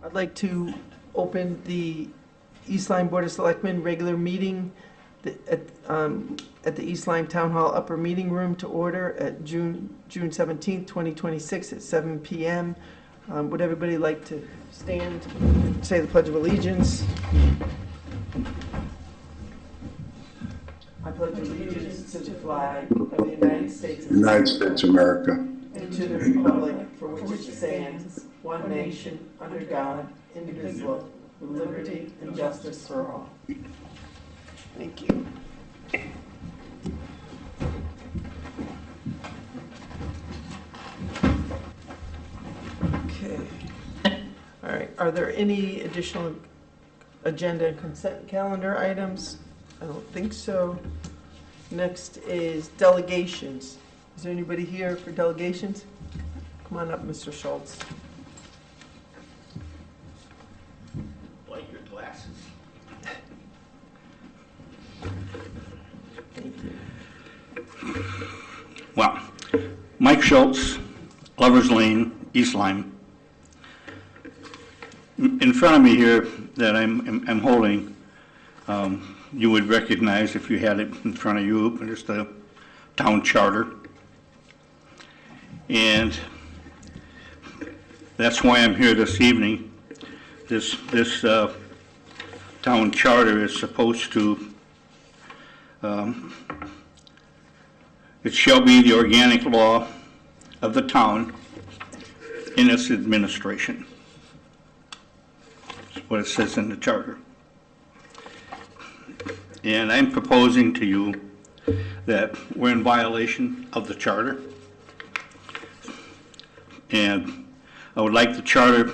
I'd like to open the East Lyme Board of Selectmen regular meeting at the East Lyme Town Hall Upper Meeting Room to order at June 17th, 2026 at 7 p.m. Would everybody like to stand, say the Pledge of Allegiance? I pledge allegiance to the flag of the United States of America, and to the republic for which it stands, one nation, under God, indivisible, with liberty and justice for all. Thank you. Okay. All right. Are there any additional agenda and consent calendar items? I don't think so. Next is delegations. Is there anybody here for delegations? Come on up, Mr. Schultz. Like your glasses. Thank you. Well, Mike Schultz, Lovers Lane, East Lyme. In front of me here that I'm holding, you would recognize if you had it in front of you, but it's the town charter. And that's why I'm here this evening. This town charter is supposed to, it shall be the organic law of the town in its administration. That's what it says in the charter. And I'm proposing to you that we're in violation of the charter. And I would like the charter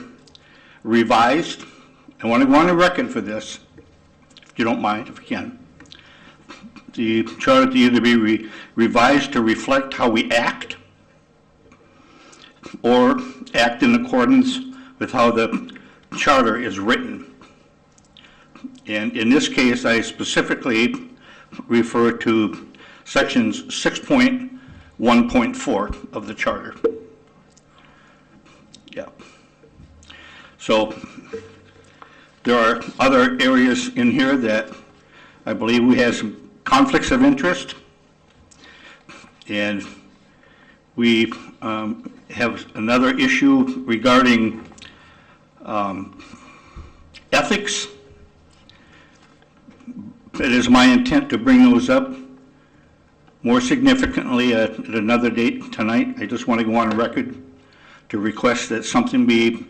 revised. I want a record for this, if you don't mind, if you can. The charter to either be revised to reflect how we act or act in accordance with how the charter is written. And in this case, I specifically refer to sections 6.1.4 of the charter. Yeah. So there are other areas in here that I believe we have some conflicts of interest, and we have another issue regarding ethics. It is my intent to bring those up more significantly at another date tonight. I just want to go on record to request that something be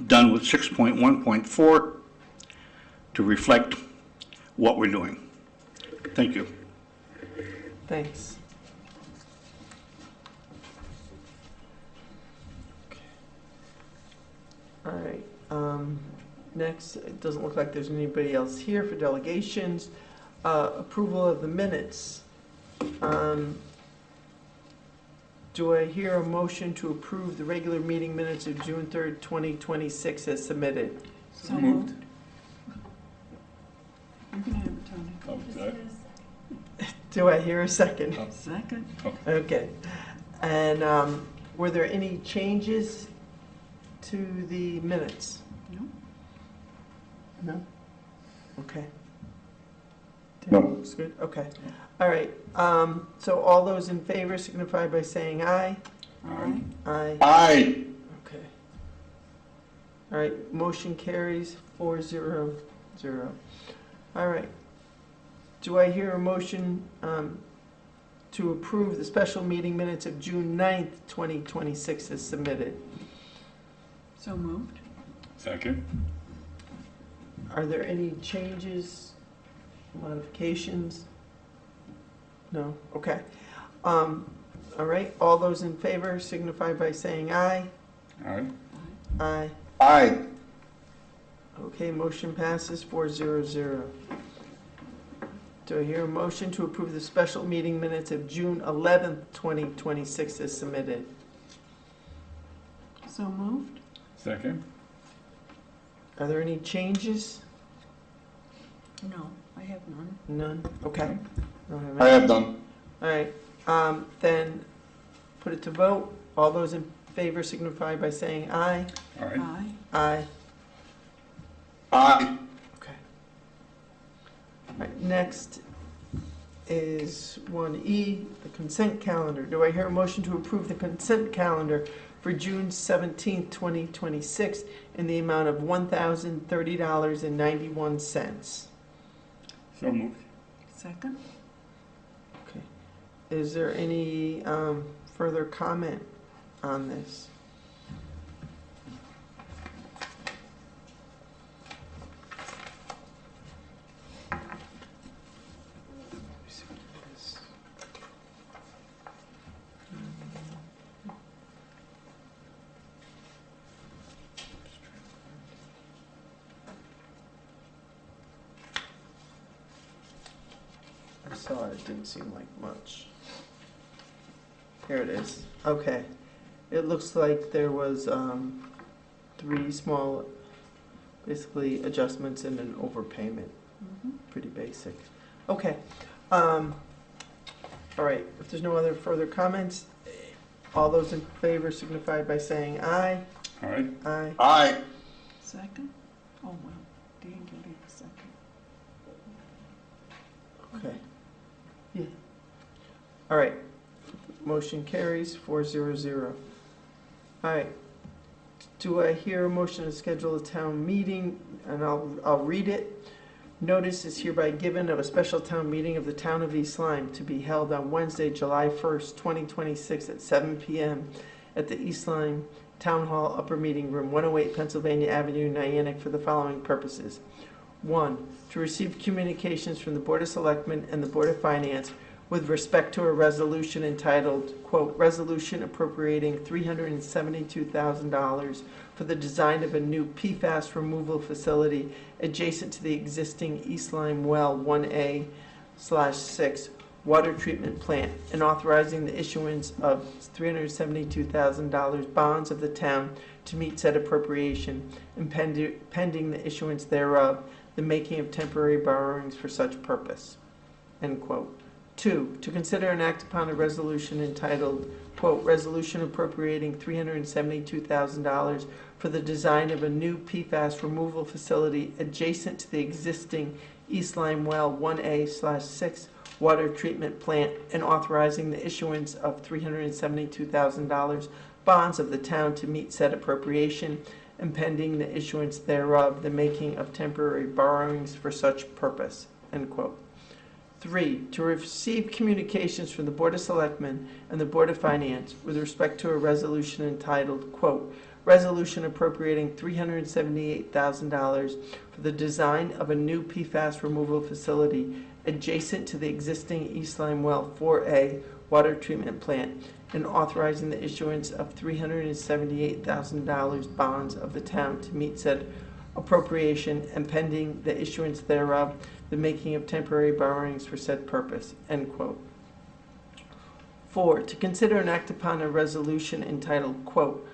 done with 6.1.4 to reflect what we're doing. Thank you. Thanks. Okay. All right. Next, it doesn't look like there's anybody else here for delegations. Approval of the minutes. Do I hear a motion to approve the regular meeting minutes of June 3rd, 2026 as submitted? So moved. You can have it, Tony. Do I hear a second? Second. Okay. And were there any changes to the minutes? No. No? Okay. No. Looks good, okay. All right, so all those in favor signify by saying aye. Aye. Aye. Aye. Okay. All right, motion carries 4-0-0. All right. Do I hear a motion to approve the special meeting minutes of June 9th, 2026 as submitted? So moved. Second. Are there any changes, modifications? No? Okay. All right, all those in favor signify by saying aye. Aye. Aye. Aye. Okay, motion passes 4-0-0. Do I hear a motion to approve the special meeting minutes of June 11th, 2026 as submitted? So moved. Second. Are there any changes? No, I have none. None? Okay. I have done. All right, then put it to vote. All those in favor signify by saying aye. Aye. Aye. Aye. Aye. Okay. All right, next is 1E, the consent calendar. Do I hear a motion to approve the consent calendar for June 17th, 2026 in the amount of $1,030.91? So moved. Second? Okay. Is there any further comment on this? I saw it, it didn't seem like much. Here it is. Okay. It looks like there was 3 small, basically adjustments and an overpayment. Mm-hmm. Pretty basic. Okay. All right. If there's no other further comments, all those in favor signify by saying aye. All right. Aye. Aye. Second? Oh, well, Dan can be the second. Okay. Yeah. All right. Motion carries 400. All right. Do I hear a motion to schedule a town meeting? And I'll read it. Notice is hereby given of a special town meeting of the town of East Lyme to be held on Wednesday, July 1st, 2026 at 7 p.m. at the East Lyme Town Hall Upper Meeting Room, 108 Pennsylvania Avenue, Niantic, for the following purposes. 1. To receive communications from the Board of Selectmen and the Board of Finance with respect to a resolution entitled, quote, "Resolution appropriating $372,000 for the design of a new PFAS removal facility adjacent to the existing East Lyme Well 1A/6 water treatment plant, and authorizing the issuance of $372,000 bonds of the town to meet said appropriation, and pending the issuance thereof, the making of temporary borrowings for such purpose." End quote. 2, to consider and act upon a resolution entitled, quote, "Resolution appropriating $372,000 for the design of a new PFAS removal facility adjacent to the existing East Lyme Well 1A/6 water treatment plant, and authorizing the issuance of $372,000 bonds of the town to meet said appropriation, and pending the issuance thereof, the making of temporary borrowings for such purpose." End quote. 3, to receive communications from the Board of Selectmen and the Board of Finance with respect to a resolution entitled, quote, "Resolution appropriating $378,000 for the design of a new PFAS removal facility adjacent to the existing East Lyme Well 4A water treatment plant, and authorizing the issuance of $378,000 bonds of the town to meet said appropriation, and pending the issuance thereof, the making of temporary borrowings for said purpose." End quote. 4, to consider and act upon a resolution entitled, quote,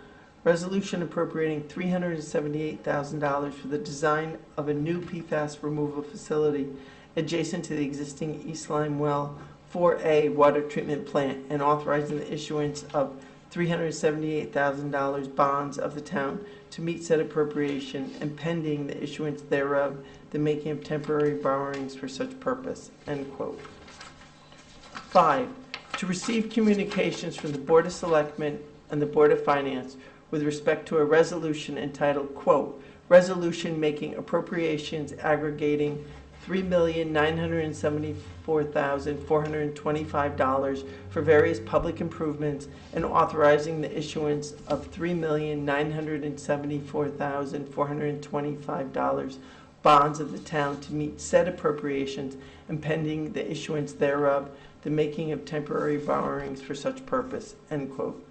"Resolution appropriating $378,000 for the design of a new PFAS removal facility adjacent to the existing East Lyme Well 4A water treatment plant, and authorizing the issuance of $378,000 bonds of the town to meet said appropriation, and pending the issuance thereof, the making of temporary borrowings for such purpose." End quote. 5, to receive communications from the Board of Selectmen and the Board of Finance with respect to a resolution entitled, quote, "Resolution making appropriations aggregating $3,974,425 for various public improvements, and authorizing the issuance of $3,974,425 bonds of the town to meet said appropriations, and pending the issuance thereof, the making of temporary borrowings for such purpose." End quote.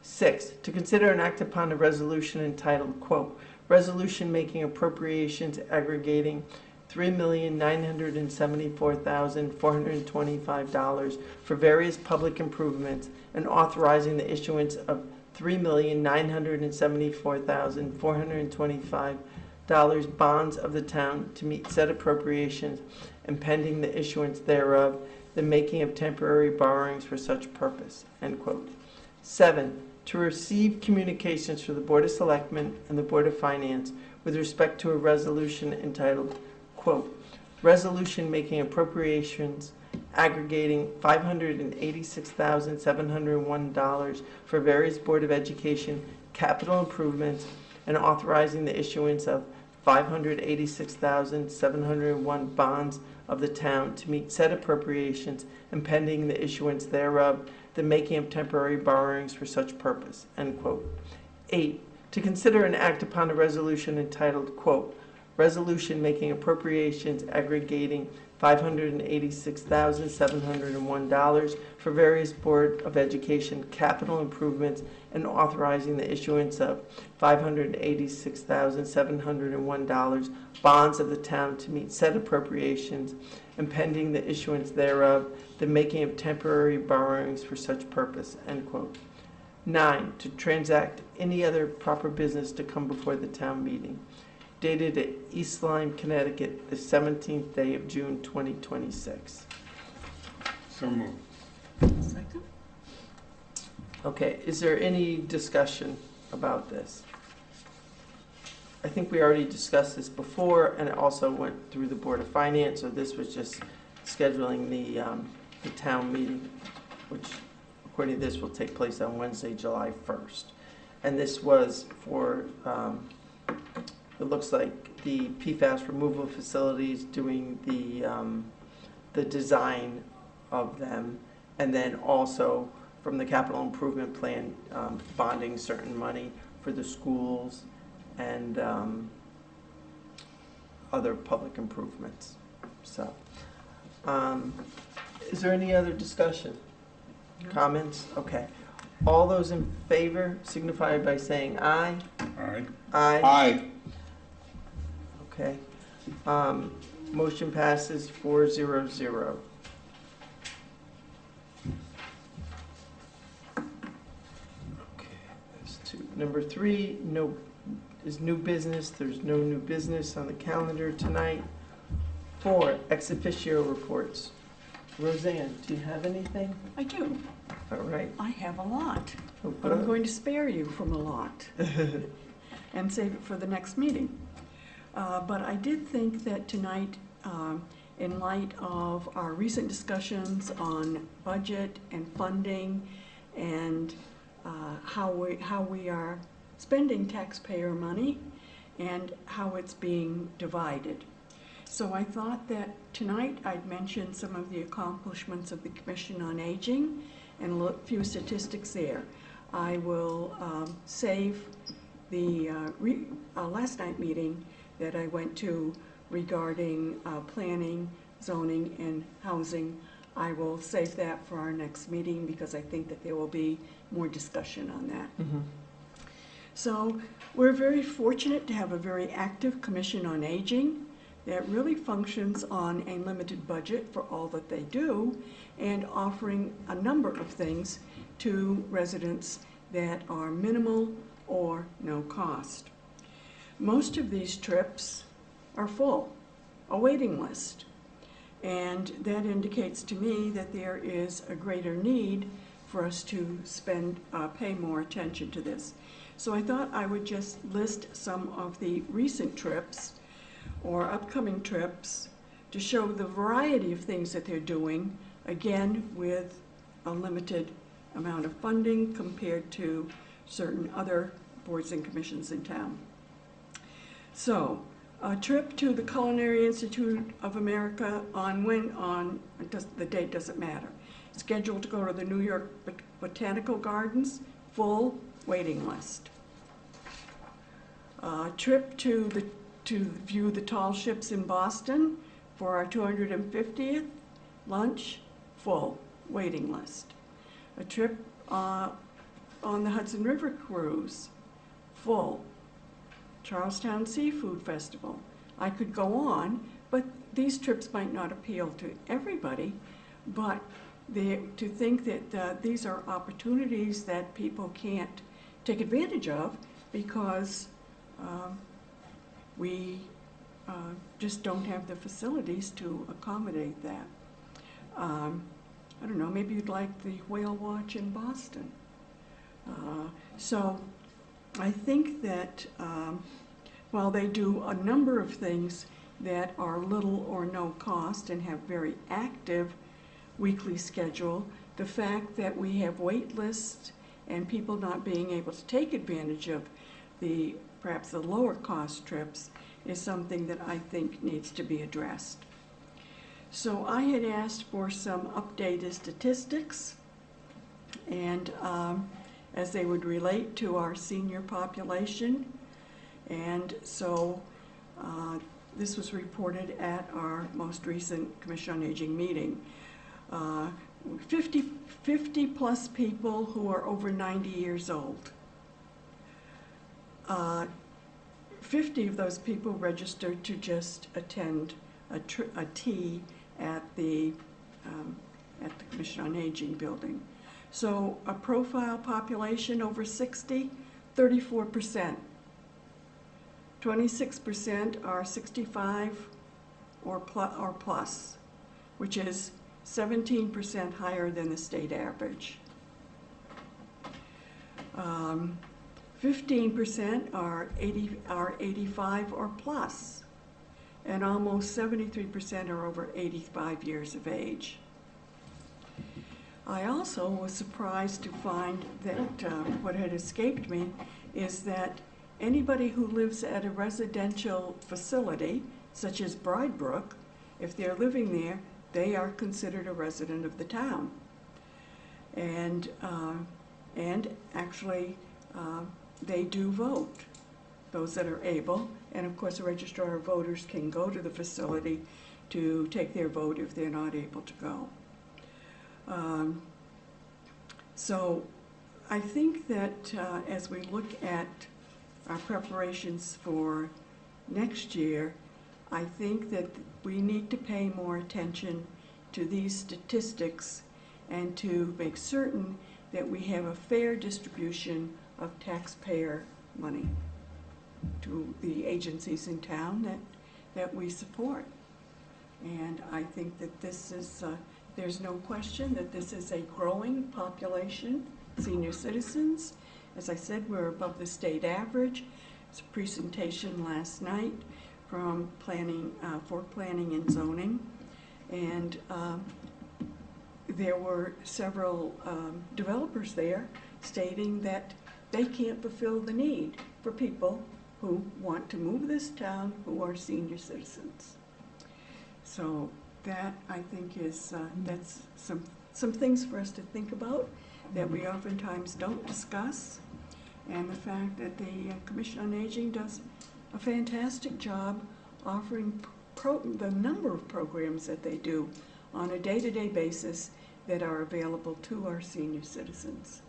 6, to consider and act upon a resolution entitled, quote, "Resolution making appropriations aggregating $3,974,425 for various public improvements, and authorizing the issuance of $3,974,425 bonds of the town to meet said appropriations, and pending the issuance thereof, the making of temporary borrowings for such purpose." End quote. 7, to receive communications from the Board of Selectmen and the Board of Finance with respect to a resolution entitled, quote, "Resolution making appropriations aggregating $586,701 for various Board of Education capital improvements and authorizing the issuance of $586,701 bonds of the town to meet said appropriations and pending the issuance thereof, the making of temporary borrowings for such purpose," end quote. 8, to consider and act upon a resolution entitled, quote, "Resolution making appropriations aggregating $586,701 for various Board of Education capital improvements and authorizing the issuance of $586,701 bonds of the town to meet said appropriations and pending the issuance thereof, the making of temporary borrowings for such purpose," end quote. 9, to transact any other proper business to come before the town meeting. Dated at East Lyme, Connecticut, the 17th day of June, 2026. So moved. Second? Okay, is there any discussion about this? I think we already discussed this before, and it also went through the Board of Finance, so this was just scheduling the town meeting, which, according to this, will take place on Wednesday, July 1st. And this was for, it looks like the PFAS removal facilities, doing the design of them, and then also from the capital improvement plan, bonding certain money for the schools and other public improvements. So, is there any other discussion? Comments? Okay. All those in favor signify by saying aye. Aye. Aye. Aye. Okay. Motion passes 400. Okay, that's 2. Number 3, is new business. There's no new business on the calendar tonight. 4, ex officio reports. Roseanne, do you have anything? I do. All right. I have a lot, Oh, but I'm good. going to spare you from a lot and save it for the next meeting. But I did think that tonight, in light of our recent discussions on budget and funding and how we are spending taxpayer money and how it's being divided. So I thought that tonight I'd mention some of the accomplishments of the Commission on Aging and a few statistics there. I will save the last night meeting that I went to regarding planning, zoning, and housing. I will save that for our next meeting because I think that there will be more discussion on that. Mhm. So we're very fortunate to have a very active Commission on Aging that really functions on a limited budget for all that they do and offering a number of things to residents that are minimal or no cost. Most of these trips are full, a waiting list, and that indicates to me that there is a greater need for us to pay more attention to this. So I thought I would just list some of the recent trips or upcoming trips to show the variety of things that they're doing, again, with a limited amount of funding compared to certain other boards and commissions in town. So, a trip to the Culinary Institute of America the date doesn't matter. Scheduled to go to the New York Botanical Gardens, full waiting list. Trip to view the tall ships in Boston for our 250th, lunch, full waiting list. A trip on the Hudson River cruise, full. Charlestown Seafood Festival. I could go on, but these trips might not appeal to everybody, but to think that these are opportunities that people can't take advantage of because we just don't have the facilities to accommodate that. I don't know, maybe you'd like the whale watch in Boston. So I think that while they do a number of things that are little or no cost and have very active weekly schedule, the fact that we have wait lists and people not being able to take advantage of perhaps the lower cost trips is something that I think needs to be addressed. So I had asked for some updated statistics and as they would relate to our senior population. And so this was reported at our most recent Commission on Aging meeting. 50 plus people who are over 90 years old. 50 of those people registered to just attend a tea at the Commission on Aging building. So a profile population over 60, 34%. 26% are 65 or plus, which is 17% higher than the state average. 15% are 85 or plus, and almost 73% are over 85 years of age. I also was surprised to find that what had escaped me is that anybody who lives at a residential facility, such as Bridebrook, if they're living there, they are considered a resident of the town. And actually, they do vote, those that are able. And of course, the registrar of voters can go to the facility to take their vote if they're not able to go. So I think that as we look at our preparations for next year, I think that we need to pay more attention to these statistics and to make certain that we have a fair distribution of taxpayer money to the agencies in town that we support. And I think that this is, there's no question that this is a growing population, senior citizens. As I said, we're above the state average. It's a presentation last night from planning, for planning and zoning. And there were several developers there stating that they can't fulfill the need for people who want to move this town who are senior citizens. So that, I think, is that's some things for us to think about that we oftentimes don't discuss. And the fact that the Commission on Aging does a fantastic job offering the number of programs that they do on a day-to-day basis that are available to our senior citizens.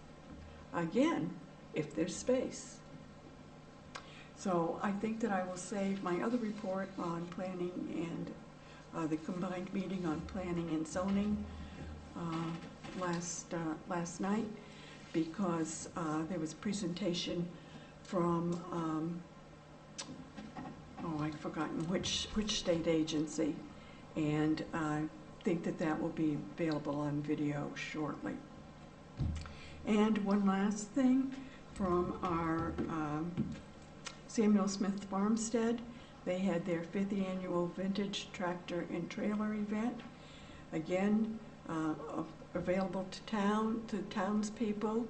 Again, if there's space. So I think that I will save my other report on planning and the combined meeting on planning and zoning last night, because there was a presentation from, I've forgotten which state agency, and I think that will be available on video shortly. And one last thing from our Samuel Smith Farmstead. They had their 5th annual Vintage Tractor and Trailer event. Again, available to townspeople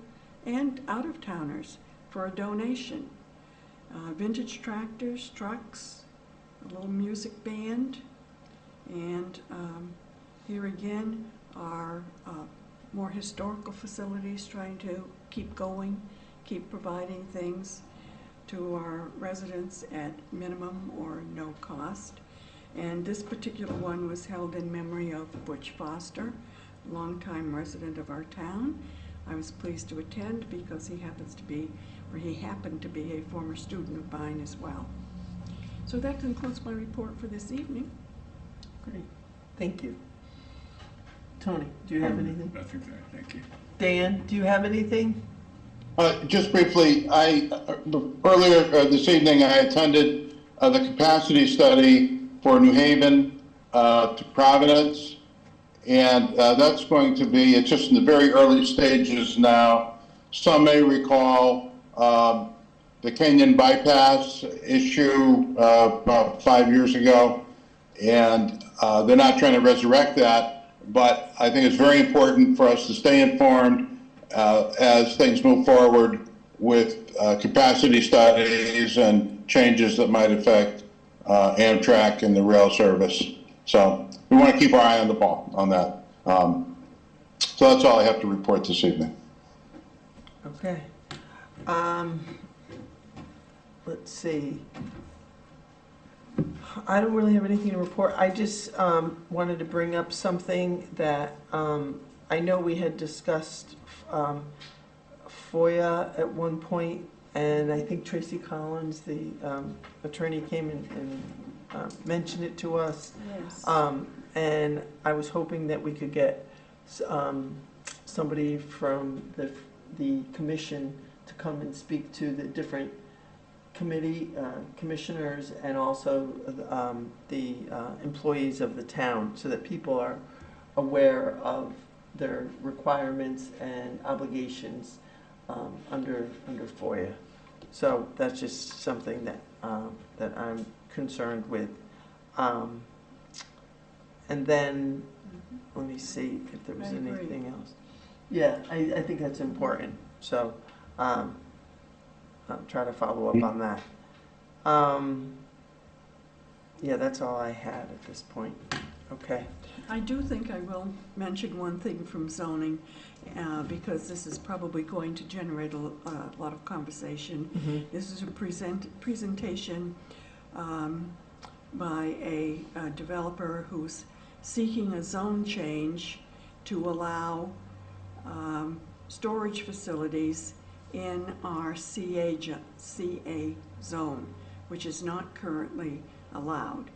and out-of-towners for a donation. Vintage tractors, trucks, a little music band, and here again are more historical facilities trying to keep going, keep providing things to our residents at minimum or no cost. And this particular one was held in memory of Butch Foster, longtime resident of our town. I was pleased to attend because he happened to be a former student of mine as well. So that concludes my report for this evening. Great, thank you. Tony, do you have anything? Nothing there, thank you. Dan, do you have anything? Just briefly, earlier this evening, I attended the capacity study for New Haven to Providence, and that's going to be, it's just in the very early stages now. Some may recall the Kenyon bypass issue about 5 years ago, and they're not trying to resurrect that, but I think it's very important for us to stay informed as things move forward with capacity studies and changes that might affect Amtrak and the rail service. So we want to keep our eye on the ball on that. So that's all I have to report this evening. Okay. Let's see. I don't really have anything to report. I just wanted to bring up something that I know we had discussed FOIA at one point, and I think Tracy Collins, the attorney, came and mentioned it to us. Yes. And I was hoping that we could get somebody from the commission to come and speak to the different commissioners and also the employees of the town, so that people are aware of their requirements and obligations under FOIA. So that's just something that that I'm concerned with. And then let me see if there was I agree. anything else. Yeah, I think that's important. So I'll try to follow up on that. Yeah, that's all I had at this point. Okay. I do think I will mention one thing from zoning, because this is probably going to generate a lot of conversation. Mm-hmm. This is a presentation by a developer who's seeking a zone change to allow storage facilities in our CA zone, which is not currently allowed.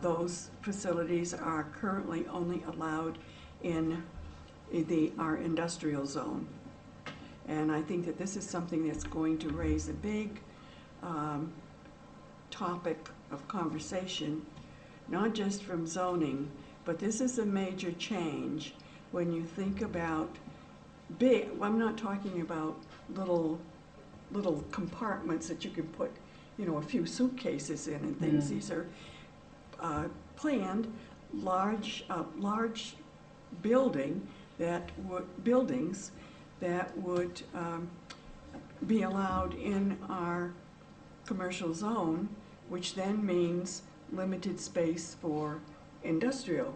Those facilities are currently only allowed in our industrial zone. And I think that this is something that's going to raise a big topic of conversation, not just from zoning, but this is a major change when you think about I'm not talking about little compartments that you can put, a few suitcases in and things. Mm. These are planned large buildings that would be allowed in our commercial zone, which then means limited space for industrial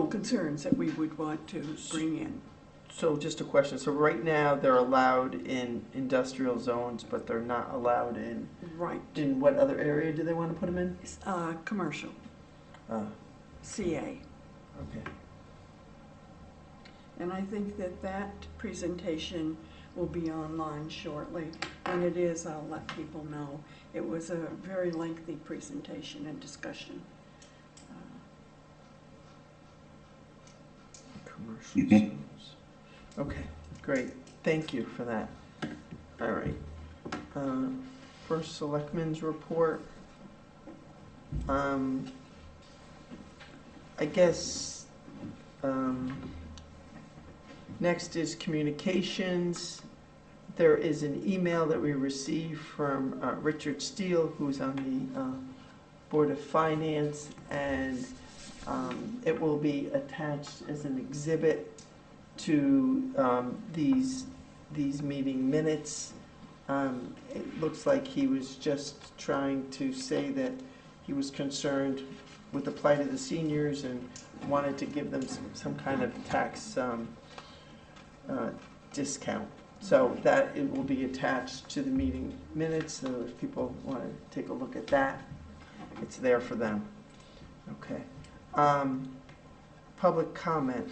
concerns that we would want to bring in. So just a question. So right now they're allowed in industrial zones, but they're not allowed in. Right. In what other area do they want to put them in? Commercial. CA. Okay. And I think that presentation will be online shortly. When it is, I'll let people know. It was a very lengthy presentation and discussion. Commercial Mhm. zones. Okay, great. Thank you for that. All right. First Selectmen's report. I guess next is communications. There is an email that we received from Richard Steele, who's on the Board of Finance, and it will be attached as an exhibit to these meeting minutes. It looks like he was just trying to say that he was concerned with the plight of the seniors and wanted to give them some kind of tax discount. So that it will be attached to the meeting minutes, so if people want to take a look at that, it's there for them. Okay. Public comment.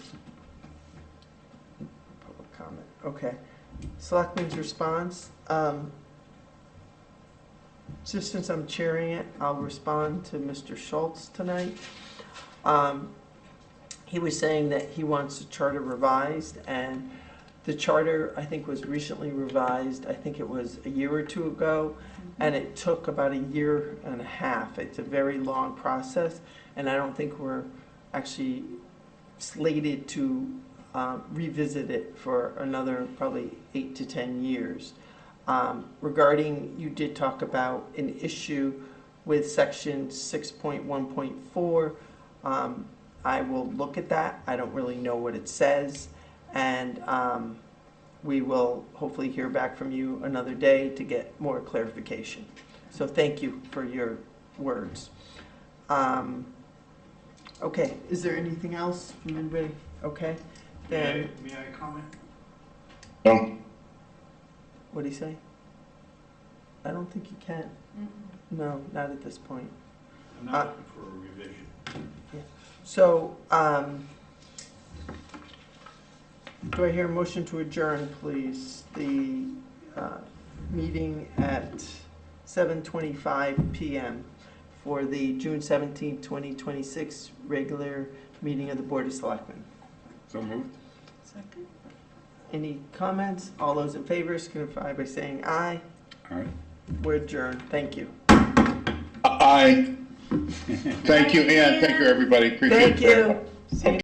Okay. Selectmen's response. Just since I'm chairing it, I'll respond to Mr. Schultz tonight. He was saying that he wants the charter revised, and the charter, I think, was recently revised. I think it was a year or two ago, and it took about a year and a half. It's a very long process, and I don't think we're actually slated to revisit it for another probably 8 to 10 years. Regarding, you did talk about an issue with section 6.1.4. I will look at that. I don't really know what it says. And we will hopefully hear back from you another day to get more clarification. So thank you for your words. Okay, is there anything else from anybody? Okay, then, May I comment? No? what do you say? I don't think you can. No, not at this point. I'm not looking for a revision. So, do I hear a motion to adjourn, please? The meeting at 7:25 PM for the June 17, 2026 regular meeting of the Board of Selectmen. So moved. Second? Any comments? All those in favor signify by saying aye. All right. We're adjourned. Thank you. Aye. Thank you, Ann. Thank you, everybody. Appreciate it. Thank you. See you